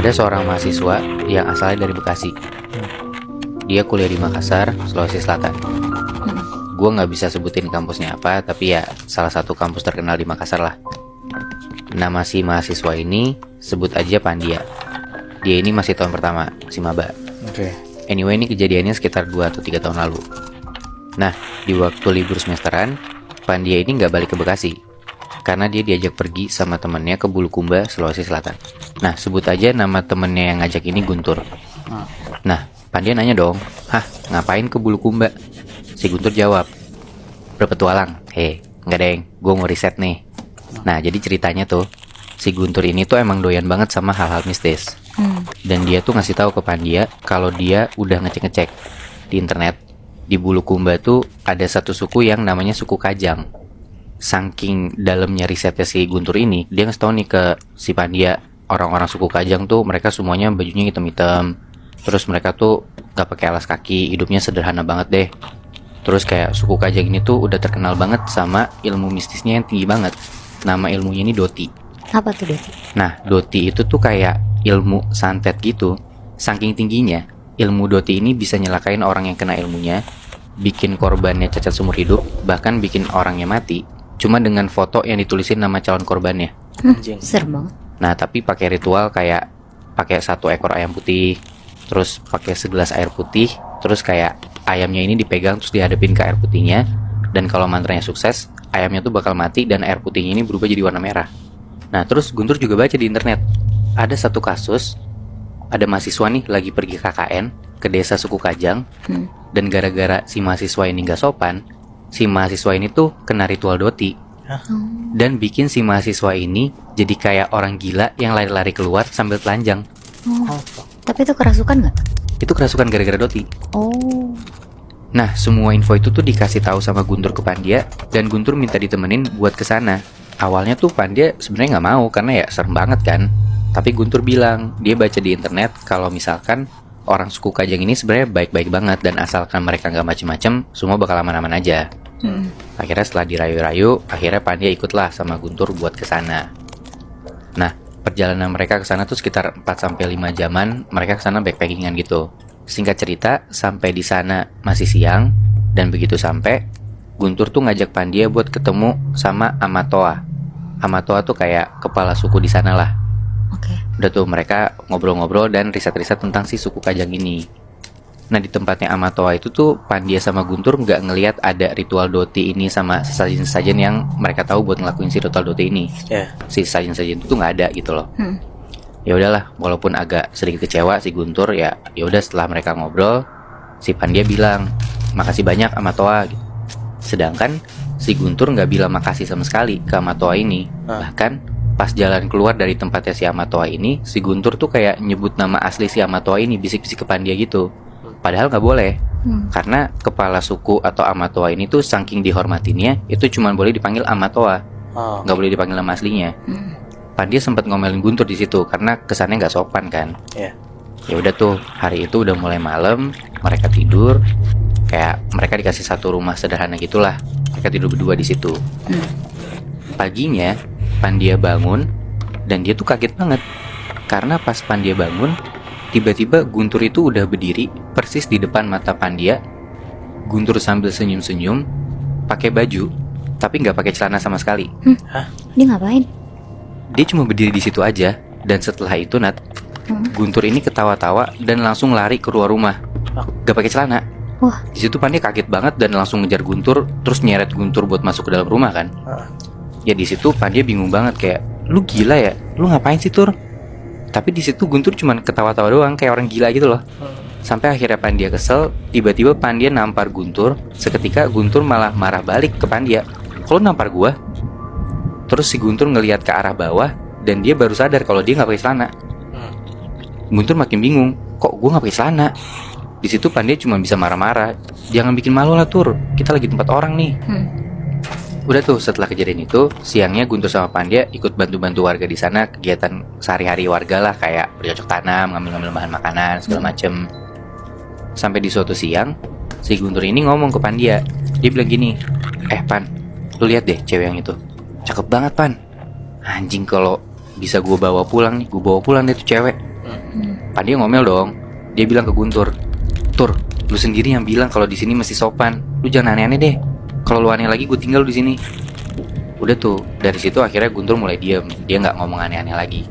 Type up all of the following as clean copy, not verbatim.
Ada seorang mahasiswa yang asalnya dari Bekasi. Dia kuliah di Makassar, Sulawesi Selatan. Gue nggak bisa sebutin kampusnya apa, tapi ya salah satu kampus terkenal di Makassar lah. Nama si mahasiswa ini sebut aja Pandia. Dia ini masih tahun pertama, si maba. Anyway, ini kejadiannya sekitar 2 atau 3 tahun lalu. Nah, di waktu libur semesteran, Pandia ini nggak balik ke Bekasi karena dia diajak pergi sama temennya ke Bulukumba, Sulawesi Selatan. Nah, sebut aja nama temennya yang ngajak ini Guntur. Nah, Pandia nanya dong, "Hah, ngapain ke Bulukumba?" Si Guntur jawab, "Berpetualang." Nggak deng, gue mau riset nih. Nah, jadi ceritanya tuh, si Guntur ini tuh emang doyan banget sama hal-hal mistis. Dan dia tuh ngasih tahu ke Pandia kalau dia udah ngecek-ngecek di internet. Di Bulukumba tuh ada satu suku yang namanya suku Kajang. Saking dalamnya risetnya si Guntur ini, dia ngasih tahu nih ke si Pandia, orang-orang suku Kajang tuh mereka semuanya bajunya hitam-hitam. Terus mereka tuh gak pakai alas kaki, hidupnya sederhana banget deh. Terus kayak suku Kajang ini tuh udah terkenal banget sama ilmu mistisnya yang tinggi banget. Nama ilmunya ini Doti. Apa tuh Doti? Nah, Doti itu tuh kayak ilmu santet gitu. Saking tingginya, ilmu Doti ini bisa nyelakain orang yang kena ilmunya, bikin korbannya cacat seumur hidup, bahkan bikin orangnya mati cuma dengan foto yang ditulisin nama calon korbannya. Serem banget. Nah, tapi pakai ritual kayak pakai 1 ekor ayam putih, terus pakai segelas air putih, terus kayak ayamnya ini dipegang terus dihadapin ke air putihnya, dan kalau mantranya sukses, ayamnya tuh bakal mati dan air putihnya ini berubah jadi warna merah. Nah, terus Guntur juga baca di internet, ada satu kasus, ada mahasiswa nih lagi pergi KKN ke desa suku Kajang, dan gara-gara si mahasiswa ini gak sopan, si mahasiswa ini tuh kena ritual Doti. Dan bikin si mahasiswa ini jadi kayak orang gila yang lari-lari keluar sambil telanjang. Tapi itu kerasukan nggak? Itu kerasukan gara-gara Doti. Oh. Nah, semua info itu tuh dikasih tahu sama Guntur ke Pandia, dan Guntur minta ditemenin buat kesana. Awalnya tuh Pandia sebenarnya nggak mau karena ya serem banget kan. Tapi Guntur bilang dia baca di internet kalau misalkan orang suku Kajang ini sebenarnya baik-baik banget, dan asalkan mereka nggak macem-macem, semua bakal aman-aman aja. Akhirnya setelah dirayu-rayu, akhirnya Pandia ikutlah sama Guntur buat kesana. Nah, perjalanan mereka kesana tuh sekitar 4-5 jaman. Mereka kesana backpackingan gitu. Singkat cerita, sampai di sana masih siang, dan begitu sampai, Guntur tuh ngajak Pandia buat ketemu sama Amatoa. Amatoa tuh kayak kepala suku di sana lah. Oke. Udah tuh mereka ngobrol-ngobrol dan riset-riset tentang si suku Kajang ini. Nah, di tempatnya Amatoa itu tuh Pandia sama Guntur nggak ngelihat ada ritual Doti ini sama sesajen-sesajen yang mereka tahu buat ngelakuin si ritual Doti ini. Si sesajen-sesajen itu tuh nggak ada gitu loh. Ya udahlah, walaupun agak sedikit kecewa si Guntur, ya udah setelah mereka ngobrol, si Pandia bilang makasih banyak Amatoa gitu. Sedangkan si Guntur nggak bilang makasih sama sekali ke Amatoa ini. Bahkan pas jalan keluar dari tempatnya si Amatoa ini, si Guntur tuh kayak nyebut nama asli si Amatoa ini, bisik-bisik ke Pandia gitu. Padahal nggak boleh, karena kepala suku atau Amatoa ini tuh saking dihormatinnya, itu cuma boleh dipanggil Amatoa, nggak boleh dipanggil nama aslinya. Pandia sempat ngomelin Guntur di situ karena kesannya nggak sopan kan. Ya udah tuh, hari itu udah mulai malam, mereka tidur, kayak mereka dikasih satu rumah sederhana gitulah, mereka tidur berdua di situ. Paginya Pandia bangun, dan dia tuh kaget banget karena pas Pandia bangun, tiba-tiba Guntur itu udah berdiri persis di depan mata Pandia. Guntur sambil senyum-senyum, pakai baju, tapi nggak pakai celana sama sekali. Dia ngapain? Dia cuma berdiri di situ aja, dan setelah itu Guntur ini ketawa-tawa dan langsung lari keluar rumah, nggak pakai celana. Wah. Di situ Pandia kaget banget dan langsung ngejar Guntur, terus nyeret Guntur buat masuk ke dalam rumah kan. Ya di situ Pandia bingung banget kayak, lu gila ya, lu ngapain sih Tur? Tapi di situ Guntur cuma ketawa-tawa doang kayak orang gila gitu loh. Sampai akhirnya Pandia kesel, tiba-tiba Pandia nampar Guntur. Seketika Guntur malah marah balik ke Pandia, "Kok lu nampar gua?" Terus si Guntur ngelihat ke arah bawah, dan dia baru sadar kalau dia nggak pakai celana. Guntur makin bingung, kok gua nggak pakai celana? Di situ Pandia cuma bisa marah-marah, "Jangan bikin malu lah Tur, kita lagi tempat orang nih." Udah tuh, setelah kejadian itu, siangnya Guntur sama Pandia ikut bantu-bantu warga di sana, kegiatan sehari-hari warga lah, kayak bercocok tanam, ngambil-ngambil bahan makanan, segala macem. Sampai di suatu siang, si Guntur ini ngomong ke Pandia. Dia bilang gini, Pan, lu lihat deh cewek yang itu, cakep banget Pan. Anjing, kalau bisa gue bawa pulang nih, gue bawa pulang deh tuh cewek. Pandia ngomel dong. Dia bilang ke Guntur, "Tur, lu sendiri yang bilang kalau di sini mesti sopan. Lu jangan aneh-aneh deh. Kalau lu aneh lagi gue tinggal di sini." Udah tuh, dari situ akhirnya Guntur mulai diem. Dia nggak ngomong aneh-aneh lagi.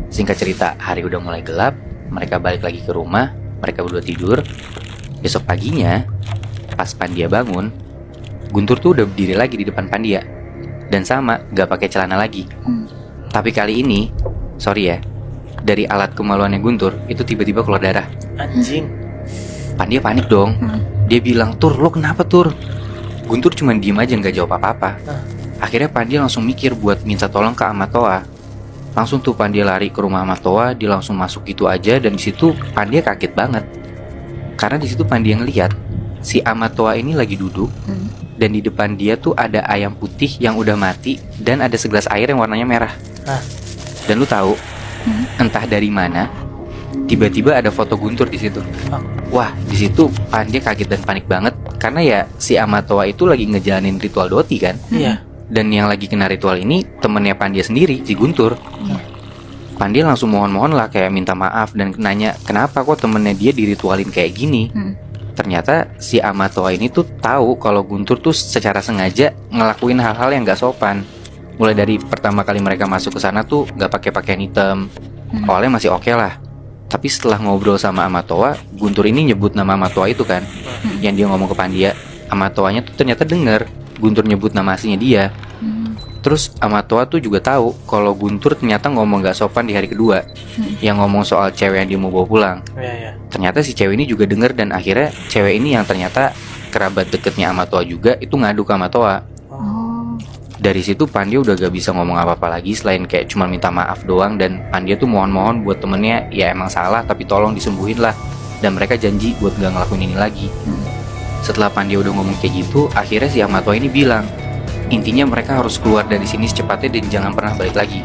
Singkat cerita, hari udah mulai gelap. Mereka balik lagi ke rumah. Mereka berdua tidur. Besok paginya, pas Pandia bangun, Guntur tuh udah berdiri lagi di depan Pandia. Dan sama, gak pakai celana lagi. Tapi kali ini, sorry ya, dari alat kemaluannya Guntur itu tiba-tiba keluar darah. Anjing. Pandia panik dong. Dia bilang, "Tur, lo kenapa Tur?" Guntur cuma diem aja gak jawab apa-apa. Akhirnya Pandia langsung mikir buat minta tolong ke Amatoa. Langsung tuh Pandia lari ke rumah Amatoa. Dia langsung masuk gitu aja. Dan disitu Pandia kaget banget. Karena disitu Pandia ngeliat si Amatoa ini lagi duduk. Dan di depan dia tuh ada ayam putih yang udah mati. Dan ada segelas air yang warnanya merah. Dan lu tahu, entah dari mana, tiba-tiba ada foto Guntur di situ. Wah, di situ Pandia kaget dan panik banget. Karena ya si Amatoa itu lagi ngejalanin ritual Doti kan. Iya. Dan yang lagi kena ritual ini temennya Pandia sendiri, si Guntur. Pandia langsung mohon-mohon lah, kayak minta maaf dan nanya kenapa kok temennya dia diritualin kayak gini. Ternyata si Amatoa ini tuh tahu kalau Guntur tuh secara sengaja ngelakuin hal-hal yang gak sopan. Mulai dari pertama kali mereka masuk ke sana tuh gak pakai pakaian hitam. Awalnya masih oke lah. Tapi setelah ngobrol sama Amatoa, Guntur ini nyebut nama Amatoa itu kan, yang dia ngomong ke Pandia. Amatoanya tuh ternyata denger Guntur nyebut nama aslinya dia. Terus Amatoa tuh juga tahu kalau Guntur ternyata ngomong gak sopan di hari kedua, yang ngomong soal cewek yang dia mau bawa pulang. Ternyata si cewek ini juga denger, dan akhirnya cewek ini yang ternyata kerabat deketnya Amatoa juga itu ngadu ke Amatoa. Dari situ Pandia udah gak bisa ngomong apa-apa lagi selain kayak cuma minta maaf doang. Dan Pandia tuh mohon-mohon buat temennya, ya emang salah tapi tolong disembuhin lah. Dan mereka janji buat gak ngelakuin ini lagi. Setelah Pandia udah ngomong kayak gitu, akhirnya si Amatoa ini bilang, intinya mereka harus keluar dari sini secepatnya dan jangan pernah balik lagi.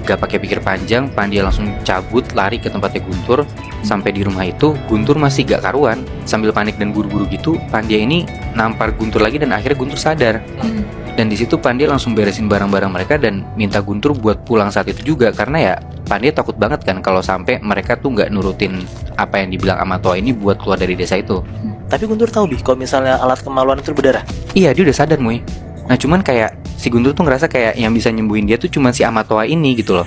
Gak pakai pikir panjang, Pandia langsung cabut lari ke tempatnya Guntur. Sampai di rumah itu, Guntur masih gak karuan. Sambil panik dan buru-buru gitu, Pandia ini nampar Guntur lagi dan akhirnya Guntur sadar. Dan di situ Pandia langsung beresin barang-barang mereka dan minta Guntur buat pulang saat itu juga. Karena ya Pandia takut banget kan kalau sampai mereka tuh gak nurutin apa yang dibilang Amatoa ini buat keluar dari desa itu. Tapi Guntur tahu Bi, kalau misalnya alat kemaluan itu berdarah. Iya, dia udah sadar Muy. Nah cuman kayak si Guntur tuh ngerasa kayak yang bisa nyembuhin dia tuh cuma si Amatoa ini gitu loh.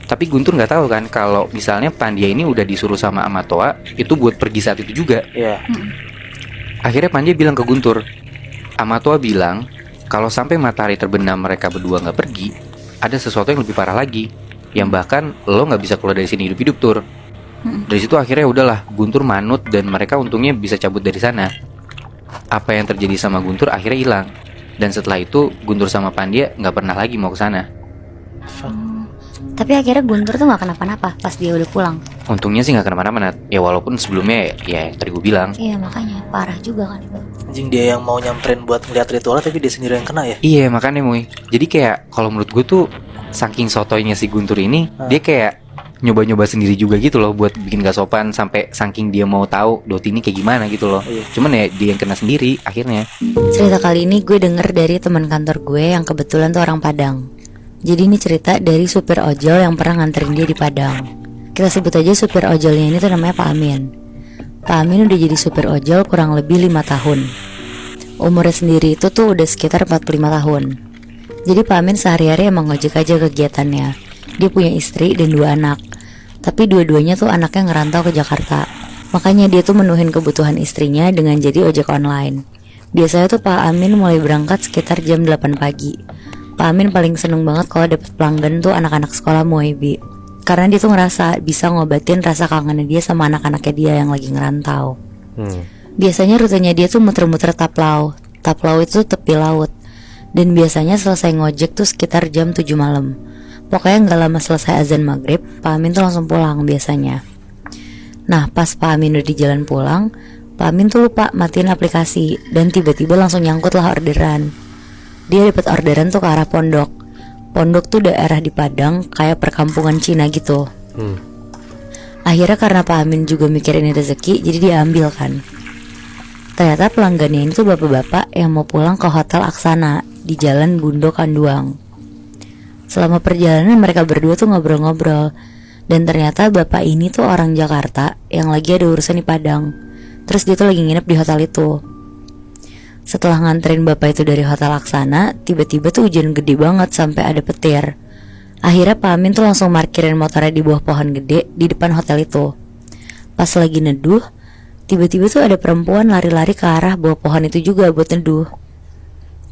Tapi Guntur nggak tahu kan kalau misalnya Pandia ini udah disuruh sama Amatoa itu buat pergi saat itu juga. Akhirnya Pandia bilang ke Guntur, Amatoa bilang kalau sampai matahari terbenam mereka berdua nggak pergi, ada sesuatu yang lebih parah lagi, yang bahkan lo nggak bisa keluar dari sini hidup-hidup Tur. Dari situ akhirnya udahlah Guntur manut dan mereka untungnya bisa cabut dari sana. Apa yang terjadi sama Guntur akhirnya hilang. Dan setelah itu Guntur sama Pandia nggak pernah lagi mau ke sana. Tapi akhirnya Guntur tuh gak kenapa-napa pas dia udah pulang. Untungnya sih nggak kenapa-napa Nat. Ya walaupun sebelumnya ya yang tadi gue bilang. Iya makanya parah juga kan itu. Anjing, dia yang mau nyamperin buat ngeliat ritualnya tapi dia sendiri yang kena ya. Iya makanya Muy. Jadi kayak kalau menurut gue tuh saking sotoynya si Guntur ini, dia kayak nyoba-nyoba sendiri juga gitu loh buat bikin gak sopan. Sampai saking dia mau tahu Doti ini kayak gimana gitu loh. Cuman ya dia yang kena sendiri akhirnya. Cerita kali ini gue denger dari teman kantor gue yang kebetulan tuh orang Padang. Jadi ini cerita dari supir ojol yang pernah nganterin dia di Padang. Kita sebut aja supir ojolnya ini tuh namanya Pak Amin. Pak Amin udah jadi supir ojol kurang lebih 5 tahun. Umurnya sendiri itu tuh udah sekitar 45 tahun. Jadi Pak Amin sehari-hari emang ngojek aja kegiatannya. Dia punya istri dan 2 anak. Tapi dua-duanya tuh anaknya ngerantau ke Jakarta. Makanya dia tuh menuhin kebutuhan istrinya dengan jadi ojek online. Biasanya tuh Pak Amin mulai berangkat sekitar jam 8 pagi. Pak Amin paling seneng banget kalau dapet pelanggan tuh anak-anak sekolah Muebi. Karena dia tuh ngerasa bisa ngobatin rasa kangennya dia sama anak-anaknya dia yang lagi ngerantau. Biasanya rutenya dia tuh muter-muter Taplau. Taplau itu tepi laut. Dan biasanya selesai ngojek tuh sekitar jam 7 malam. Pokoknya gak lama selesai azan maghrib, Pak Amin tuh langsung pulang biasanya. Nah pas Pak Amin udah di jalan pulang, Pak Amin tuh lupa matiin aplikasi. Dan tiba-tiba langsung nyangkut lah orderan. Dia dapat orderan tuh ke arah Pondok. Pondok tuh daerah di Padang, kayak perkampungan Cina gitu. Akhirnya karena Pak Amin juga mikirin rezeki, jadi dia ambil kan. Ternyata pelanggannya ini tuh bapak-bapak yang mau pulang ke Hotel Aksana di Jalan Bundo Kanduang. Selama perjalanan mereka berdua tuh ngobrol-ngobrol. Dan ternyata bapak ini tuh orang Jakarta yang lagi ada urusan di Padang. Terus dia tuh lagi nginep di hotel itu. Setelah nganterin bapak itu dari hotel Laksana, tiba-tiba tuh hujan gede banget sampai ada petir. Akhirnya Pak Amin tuh langsung parkirin motornya di bawah pohon gede di depan hotel itu. Pas lagi neduh, tiba-tiba tuh ada perempuan lari-lari ke arah bawah pohon itu juga buat neduh.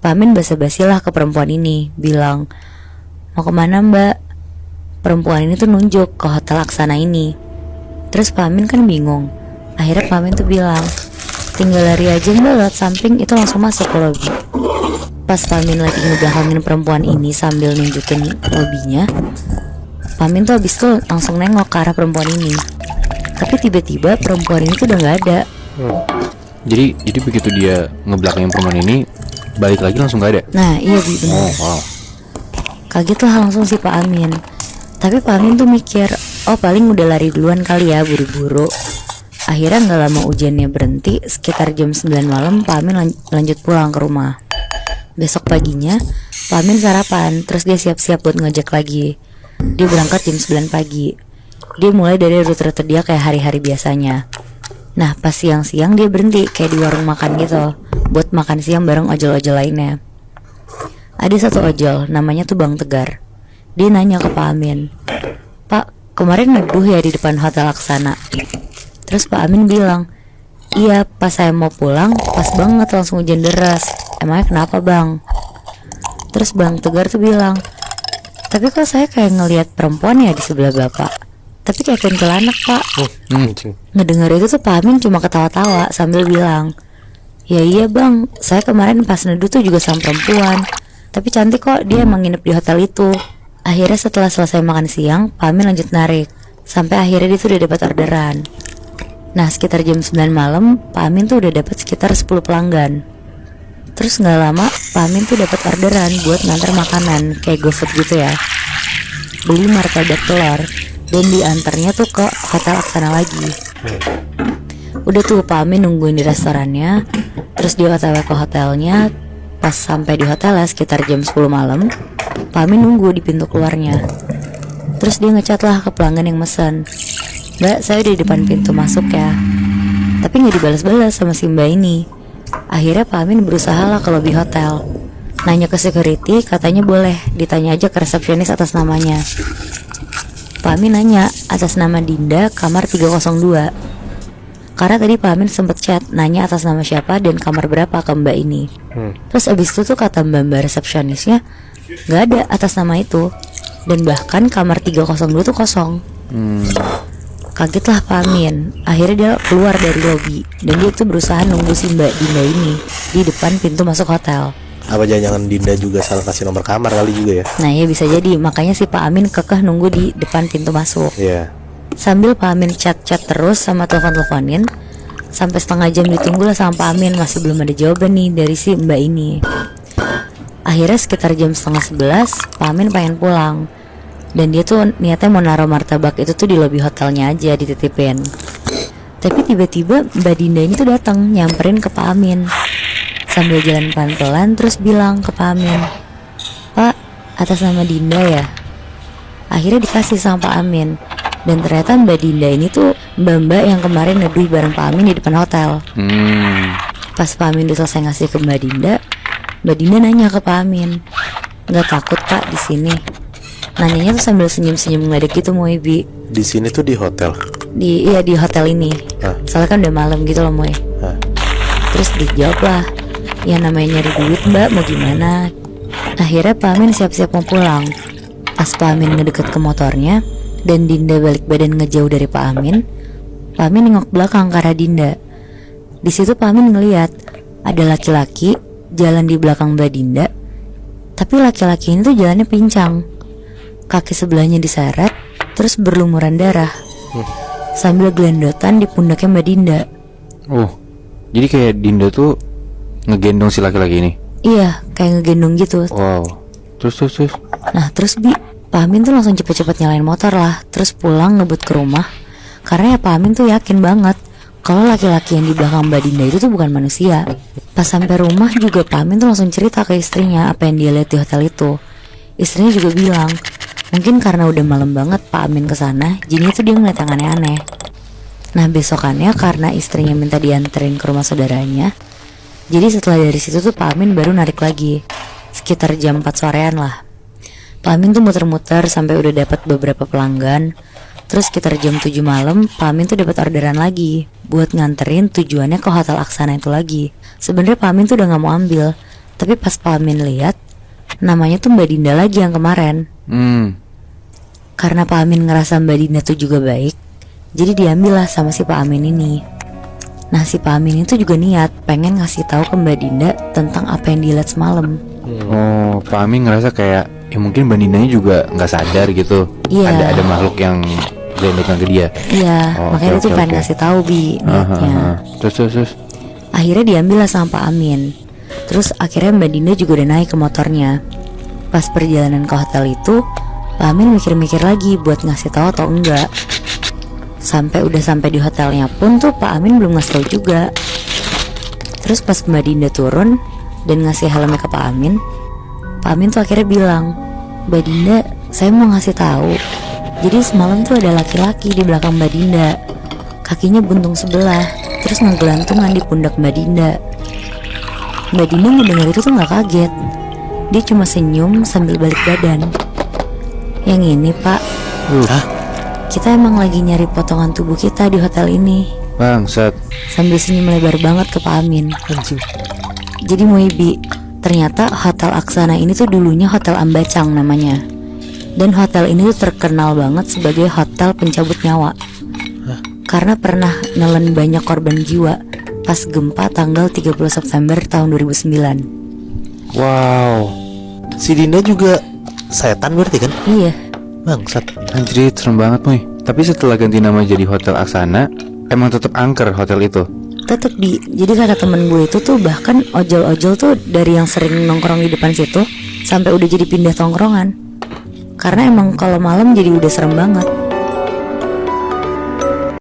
Pak Amin basa-basi lah ke perempuan ini, bilang, "Mau kemana mbak?" Perempuan ini tuh nunjuk ke hotel Laksana ini. Terus Pak Amin kan bingung. Akhirnya Pak Amin tuh bilang, "Tinggal lari aja mbak lewat samping, itu langsung masuk ke lobi." Pas Pak Amin lagi ngebelakangin perempuan ini sambil nunjukin lobinya, Pak Amin tuh abis itu langsung nengok ke arah perempuan ini. Tapi tiba-tiba perempuan ini tuh udah gak ada. Jadi begitu dia ngebelakangin perempuan ini, balik lagi langsung gak ada. Nah iya Bi, bener. Wow. Kaget lah langsung si Pak Amin. Tapi Pak Amin tuh mikir, oh paling udah lari duluan kali ya, buru-buru. Akhirnya gak lama hujannya berhenti. Sekitar jam 9 malam Pak Amin lanjut pulang ke rumah. Besok paginya Pak Amin sarapan, terus dia siap-siap buat ngojek lagi. Dia berangkat jam 9 pagi. Dia mulai dari rute-rute dia kayak hari-hari biasanya. Nah pas siang-siang dia berhenti kayak di warung makan gitu, buat makan siang bareng ojol-ojol lainnya. Ada satu ojol, namanya tuh Bang Tegar. Dia nanya ke Pak Amin, "Pak, kemarin neduh ya di depan hotel Laksana?" Terus Pak Amin bilang, "Iya, pas saya mau pulang, pas banget langsung hujan deras. Emangnya kenapa bang?" Terus Bang Tegar tuh bilang, "Tapi kok saya kayak ngelihat perempuan ya di sebelah bapak. Tapi kayak kuntilanak pak." Ngedengar itu tuh Pak Amin cuma ketawa-tawa sambil bilang, "Ya iya bang, saya kemarin pas neduh tuh juga sama perempuan. Tapi cantik kok, dia emang nginep di hotel itu." Akhirnya setelah selesai makan siang, Pak Amin lanjut narik. Sampai akhirnya dia tuh udah dapat orderan. Nah sekitar jam 9 malam, Pak Amin tuh udah dapat sekitar 10 pelanggan. Terus gak lama Pak Amin tuh dapat orderan buat nganter makanan kayak GoFood gitu ya. Beli martabak telur dan diantarnya tuh ke hotel Laksana lagi. Udah tuh Pak Amin nungguin di restorannya. Terus dia OTW ke hotelnya. Pas sampai di hotel ya sekitar jam 10 malam, Pak Amin nunggu di pintu keluarnya. Terus dia ngecat lah ke pelanggan yang mesen, "Mbak, saya di depan pintu masuk ya." Tapi gak dibalas-balas sama si mbak ini. Akhirnya Pak Amin berusaha lah ke lobi hotel. Nanya ke security, katanya boleh, ditanya aja ke resepsionis atas namanya. Pak Amin nanya atas nama Dinda, kamar 302. Karena tadi Pak Amin sempet chat nanya atas nama siapa dan kamar berapa ke mbak ini. Terus abis itu tuh kata mbak resepsionisnya, gak ada atas nama itu. Dan bahkan kamar 302 tuh kosong. Kaget lah Pak Amin. Akhirnya dia keluar dari lobi dan dia tuh berusaha nunggu si mbak Dinda ini di depan pintu masuk hotel. Apa jangan Dinda juga salah kasih nomor kamar kali juga ya? Nah ya bisa jadi, makanya si Pak Amin kekeh nunggu di depan pintu masuk. Iya. Sambil Pak Amin chat-chat terus sama telepon-teleponin. Sampai setengah jam ditunggu lah sama Pak Amin, masih belum ada jawaban nih dari si mbak ini. Akhirnya sekitar jam setengah 11 Pak Amin pengen pulang. Dan dia tuh niatnya mau naruh martabak itu tuh di lobi hotelnya aja dititipin. Tapi tiba-tiba Mbak Dinda ini tuh datang nyamperin ke Pak Amin sambil jalan pelan-pelan, terus bilang ke Pak Amin, "Pak, atas nama Dinda ya?" Akhirnya dikasih sama Pak Amin. Dan ternyata Mbak Dinda ini tuh mbak-mbak yang kemarin neduh bareng Pak Amin di depan hotel. Pas Pak Amin udah selesai ngasih ke Mbak Dinda nanya ke Pak Amin, "Nggak takut Pak di sini?" Nanyanya tuh sambil senyum-senyum ngeledek gitu Moy Bi. Di sini tuh di hotel. Di hotel ini. Soalnya kan udah malam gitu loh Moy. Terus dijawab lah, "Ya namanya nyari duit mbak, mau gimana?" Akhirnya Pak Amin siap-siap mau pulang. Pas Pak Amin ngedeket ke motornya dan Dinda balik badan ngejauh dari Pak Amin nengok belakang ke arah Dinda. Di situ Pak Amin ngeliat ada laki-laki jalan di belakang Mbak Dinda. Tapi laki-laki ini tuh jalannya pincang. Kaki sebelahnya diseret, terus berlumuran darah, sambil gelendotan di pundaknya Mbak Dinda. Oh, jadi kayak Dinda tuh ngegendong si laki-laki ini? Iya, kayak ngegendong gitu. Wow. Terus. Nah terus Pak Amin tuh langsung cepet-cepet nyalain motor lah, terus pulang ngebut ke rumah. Karena ya Pak Amin tuh yakin banget kalau laki-laki yang di belakang Mbak Dinda itu tuh bukan manusia. Pas sampai rumah juga Pak Amin tuh langsung cerita ke istrinya apa yang dia lihat di hotel itu. Istrinya juga bilang Mungkin karena udah malam banget Pak Amin kesana, jadinya tuh dia ngeliat yang aneh-aneh. Nah besokannya karena istrinya minta dianterin ke rumah saudaranya, jadi setelah dari situ tuh Pak Amin baru narik lagi. Sekitar jam 4 sorean lah. Pak Amin tuh muter-muter sampai udah dapat beberapa pelanggan. Terus sekitar jam 7 malam Pak Amin tuh dapat orderan lagi buat nganterin tujuannya ke Hotel Aksana itu lagi. Sebenarnya Pak Amin tuh udah gak mau ambil, tapi pas Pak Amin lihat namanya tuh Mbak Dinda lagi yang kemarin. Karena Pak Amin ngerasa Mbak Dinda tuh juga baik, jadi diambil lah sama si Pak Amin ini. Nah si Pak Amin itu juga niat pengen ngasih tahu ke Mbak Dinda tentang apa yang dilihat semalam. Oh, Pak Amin ngerasa kayak ya mungkin Mbak Dindanya juga nggak sadar gitu. Iya. Ada makhluk yang gelendongan ke dia. Iya, Oh, makanya oke, dia tuh oke, pengen oke. ngasih tahu Bi niatnya. Terus. Akhirnya diambil lah sama Pak Amin. Terus akhirnya Mbak Dinda juga udah naik ke motornya. Pas perjalanan ke hotel itu, Pak Amin mikir-mikir lagi buat ngasih tahu atau enggak. Sampai di hotelnya pun tuh Pak Amin belum ngasih tahu juga. Terus pas Mbak Dinda turun dan ngasih helmnya ke Pak Amin tuh akhirnya bilang, "Mbak Dinda, saya mau ngasih tahu. Jadi semalam tuh ada laki-laki di belakang Mbak Dinda. Kakinya buntung sebelah, terus ngegelantungan di pundak Mbak Dinda." Mbak Dinda ngedenger itu tuh gak kaget. Dia cuma senyum sambil balik badan. "Yang ini Pak, kita emang lagi nyari potongan tubuh kita di hotel ini." Bangsat. Sambil senyum lebar banget ke Pak Amin. Jadi Muibi, ternyata Hotel Aksana ini tuh dulunya Hotel Ambacang namanya. Dan hotel ini tuh terkenal banget sebagai hotel pencabut nyawa. Karena pernah nelen banyak korban jiwa pas gempa tanggal 30 September tahun 2009. Wow. Si Dinda juga setan berarti kan? Iya, Bangsat. Anjir, serem banget Muy. Tapi setelah ganti nama jadi Hotel Aksana, emang tetap angker hotel itu. tetep Bi. Jadi kata temen gue itu tuh bahkan ojol-ojol tuh dari yang sering nongkrong di depan situ sampai udah jadi pindah tongkrongan. Karena emang kalau malam jadi udah serem banget.